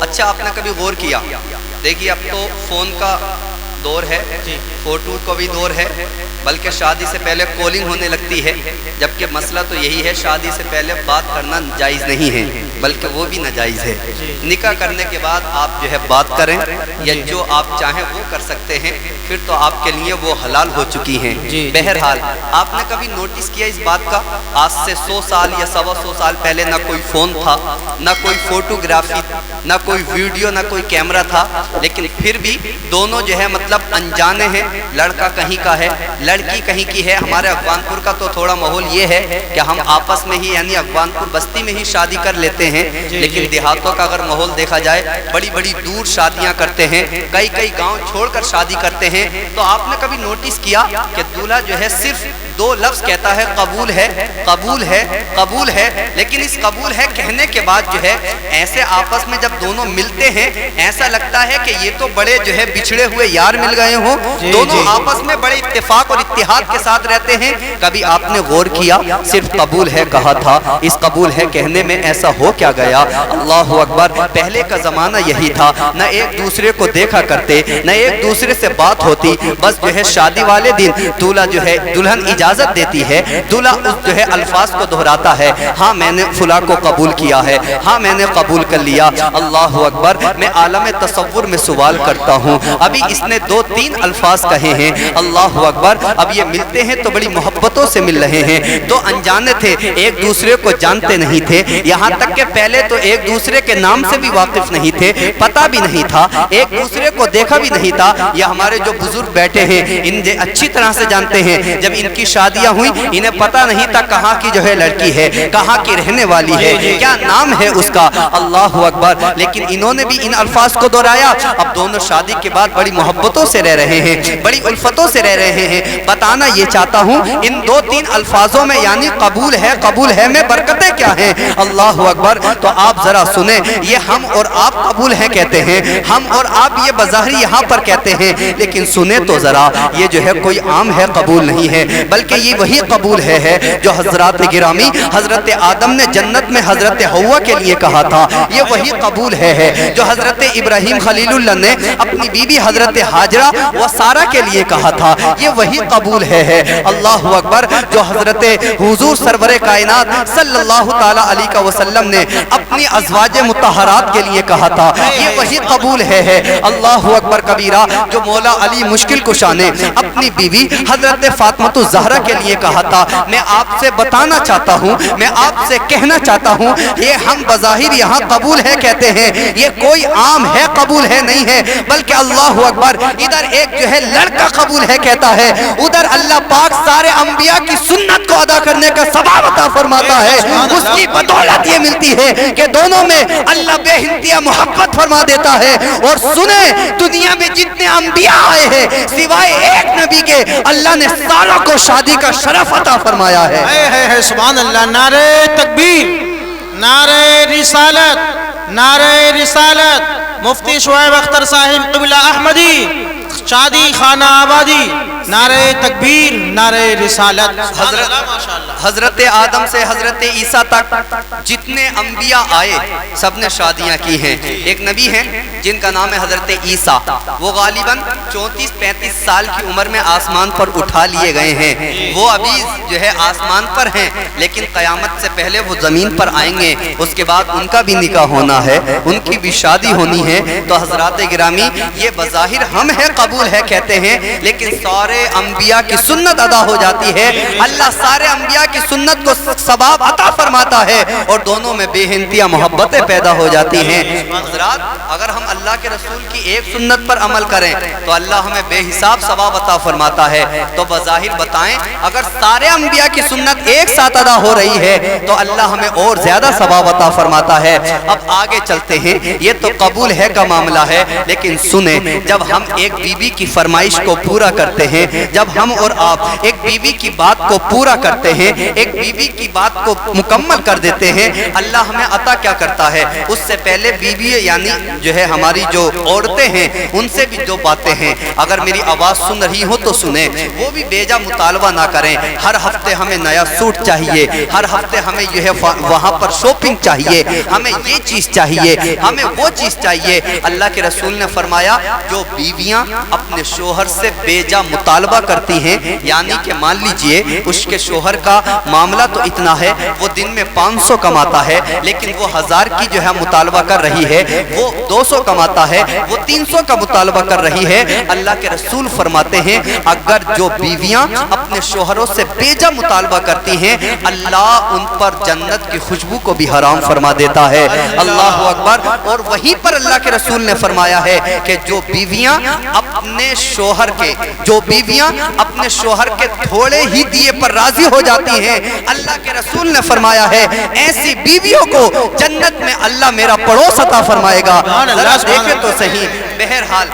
اچھا آپ نے کبھی غور کیا، دیکھیے اب تو فون کا دور ہے، فوٹو کا بھی دور ہے، بلکہ شادی سے پہلے کالنگ ہونے لگتی ہے، جبکہ مسئلہ تو یہی ہے شادی سے پہلے بات کرنا جائز نہیں ہے بلکہ وہ بھی ناجائز ہے۔ نکاح کرنے کے بعد آپ جو ہے بات کریں یا جو آپ چاہیں وہ کر سکتے ہیں، پھر تو آپ کے لیے وہ حلال ہو چکی ہیں۔ بہرحال آپ نے کبھی نوٹس کیا اس بات کا، آج سے 100 سال یا 125 سال پہلے نہ کوئی فون تھا، نہ کوئی فوٹوگرافی، نہ کوئی ویڈیو، نہ کوئی کیمرہ تھا، لیکن پھر بھی دونوں جو ہے مطلب انجانے ہیں، لڑکا کہیں کا ہے، لڑکی کہیں کی ہے۔ ہمارے افغان پور کا تو تھوڑا ماحول یہ ہے کہ ہم آپس میں ہی یعنی افغان پور بستی میں ہی شادی کر لیتے ہیں، لیکن دیہاتوں کا اگر ماحول دیکھا جائے بڑی بڑی دور شادیاں کرتے ہیں، کئی کئی گاؤں چھوڑ کر شادی کرتے ہیں۔ تو آپ نے کبھی نوٹس کیا کہ دولہا جو ہے صرف 2 لفظ کہتا ہے، قبول ہے، قبول ہے، قبول ہے، لیکن اس قبول ہے کہنے کے بعد جو ہے ایسے آپس میں جب دونوں ملتے ہیں ایسا لگتا ہے کہ یہ تو بڑے جو ہے بچھڑے ہوئے یار مل گئے ہوں، دونوں آپس میں بڑے اتفاق اور اتحاد کے ساتھ رہتے ہیں۔ کبھی آپ نے غور کیا صرف قبول ہے کہا تھا، اس قبول ہے کہنے میں ایسا ہو کیا گیا؟ اللہ اکبر، پہلے کا زمانہ یہی تھا، نہ ایک دوسرے کو دیکھا کرتے، نہ ایک دوسرے سے بات ہوتی، بس جو ہے شادی والے دن دولہا جو ہے دلہن اجازت دیتی ہے، دولہا اس جو ہے الفاظ کو دہراتا ہے، ہاں میں نے فلاں کو قبول کیا ہے، ہاں میں نے قبول کر لیا۔ اللہ اکبر، میں عالم تصور میں سوال کرتا ہوں، ابھی اس نے 2-3 الفاظ کہے ہیں، اللہ اکبر، اب یہ ملتے ہیں تو بڑی محبتوں سے مل رہے ہیں، تو انجانے تھے، ایک دوسرے کو جانتے نہیں تھے، یہاں تک کہ پہلے تو ایک دوسرے کے نام سے بھی واقف نہیں تھے، پتہ بھی نہیں تھا، ایک دوسرے کو دیکھا بھی نہیں تھا۔ یہ ہمارے جو بزرگ بیٹھے ہیں انہیں اچھی طرح سے جانتے ہیں، جب ان کی شادیاں ہوئی انہیں پتہ نہیں تھا کہاں کی جو ہے لڑکی ہے، کہاں کی رہنے والی ہے، کیا نام ہے اس کا، اللہ اکبر، لیکن انہوں نے بھی ان الفاظ کو دہرایا۔ اب دونوں شادی کے بعد بڑی محبتوں سے رہ رہے ہیں، بڑی الفتوں سے رہ رہے ہیں۔ بتانا یہ چاہتا ہوں ان 2-3 الفاظوں میں یعنی قبول ہے میں برکتیں کیا ہیں، اللہ اکبر۔ تو آپ ذرا سنیں، یہ ہم اور آپ قبول ہے کہتے ہیں، ہم اور آپ یہ بظاہر یہاں پر کہتے ہیں، لیکن سنیں تو ذرا، یہ جو ہے کوئی عام ہے قبول نہیں ہے، بلکہ یہ وہی قبول ہے جو حضرات گرامی حضرت آدم نے جنت میں حضرت حوا کے لیے کہا تھا، یہ وہی قبول ہے جو حضرت ابراہیم خلیل اللہ نے اپنی بیوی حضرت ہاجرہ و سارہ کے لیے کہا تھا، یہ وہی قبول ہے، اللہ اکبر، جو حضرت حضور سرور کائنات صلی اللہ تعالی علیہ وسلم نے اپنی ازواج مطہرات کے لیے کہا تھا، یہ وہی قبول ہے، اللہ اکبر کبیرہ، جو مولا علی مشکل کشا نے اپنی بیوی حضرت فاطمہ الزہرا کے لیے کہا تھا۔ میں آپ سے بتانا چاہتا ہوں، میں آپ سے کہنا چاہتا ہوں، یہ ہم بظاہر یہاں قبول ہے کہتے ہیں، یہ کوئی عام ہے قبول ہے نہیں ہے، بلکہ اللہ اکبر، ادھر ایک جو ہے لڑکا قبول ہے کہتا ہے، ادھر اللہ پاک سارے انبیاء کی سنت کو ادا کرنے کا ثواب عطا فرماتا ہے، اس کی بدولت یہ ملتی ہے کہ دونوں میں اللہ بے انتہا محبت فرما دیتا ہے۔ اور سنیں، دنیا میں جتنے انبیاء آئے ہیں سوائے ایک نبی کے، اللہ نے ساروں کو شادی کا شرف عطا فرمایا ہے۔ سبحان اللہ، نعرہ تکبیر، نعرہ رسالت، نعرہ رسالت، مفتی شعیب اختر صاحب قبلہ احمدی، شادی خانہ آبادی، نعرہ تکبیر، نعرہ رسالت۔ حضرت آدم سے حضرت عیسیٰ تک جتنے انبیاء آئے سب نے شادیاں کی ہیں۔ ایک نبی ہیں جن کا نام ہے حضرت عیسیٰ، وہ غالباً 34-35 سال کی عمر میں آسمان پر اٹھا لیے گئے ہیں، وہ ابھی جو ہے آسمان پر ہیں، لیکن قیامت سے پہلے وہ زمین پر آئیں گے، اس کے بعد ان کا بھی نکاح ہونا ہے، ان کی بھی شادی ہونی ہے۔ تو حضرات گرامی، یہ بظاہر ہم ہے قبول ہے کہتے ہیں، لیکن سارے انبیاء کی سنت ادا ہو جاتی ہے، اللہ سارے انبیاء کی سنت کو ثواب عطا فرماتا ہے، اور دونوں میں بے انتہا محبتیں پیدا ہو جاتی ہیں۔ حضرات، اگر ہم اللہ کے رسول کی ایک سنت پر عمل کریں تو اللہ ہمیں بے حساب ثواب عطا فرماتا ہے، تو بظاہر بتائیں اگر سارے انبیاء کی سنت ایک ساتھ ادا ہو رہی ہے تو اللہ ہمیں اور زیادہ ثواب عطا فرماتا ہے۔ اب آگے چلتے ہیں، یہ تو قبول ہے کا معاملہ ہے، لیکن سنیں، جب ہم ایک بیوی کی فرمائش کو پورا کرتے ہیں، جب ہم اور آپ ایک بیوی کی بات کو پورا کرتے ہیں، ایک بیوی کی بات کو مکمل کر دیتے ہیں، اللہ ہمیں عطا کیا کرتا ہے. اس سے پہلے بیوی یعنی جو ہے ہماری جو عورتیں ہیں ان سے بھی جو باتیں ہیں اگر میری آواز سن رہی ہو تو سنیں, وہ بھی بیجا مطالبہ نہ کریں. ہر ہفتے ہمیں نیا سوٹ چاہیے, ہر ہفتے ہمیں جو ہے وہاں پر شاپنگ چاہیے, ہمیں یہ چیز چاہیے, ہمیں وہ چیز چاہیے. اللہ کے رسول نے فرمایا جو بیویاں اپنے شوہر سے بیجا مطالبہ کرتی ہیں, یعنی کہ مان لیجئے اس کے شوہر کا معاملہ تو اتنا ہے, وہ دن میں 500 کماتا ہے لیکن وہ 1000 کی جو ہے مطالبہ کر رہی ہے, وہ 200 کماتا ہے, وہ 300 کا مطالبہ کر رہی ہے. اللہ کے رسول فرماتے ہیں اگر جو بیویاں اپنے شوہروں سے بیجا مطالبہ کرتی ہیں اللہ ان پر جنت کی خوشبو کو بھی حرام فرما دیتا ہے. اللہ اکبر. اور وہیں پر اللہ کے رسول نے فرمایا ہے کہ جو بیویاں اپنے شوہر کے تھوڑے ہی دیے پر راضی ہو جاتی ہیں, اللہ کے رسول نے فرمایا ہے ایسی بیویوں کو جنت میں اللہ میرا پڑوس عطا فرمائے گا. ذرا دیکھیں تو صحیح. بہرحال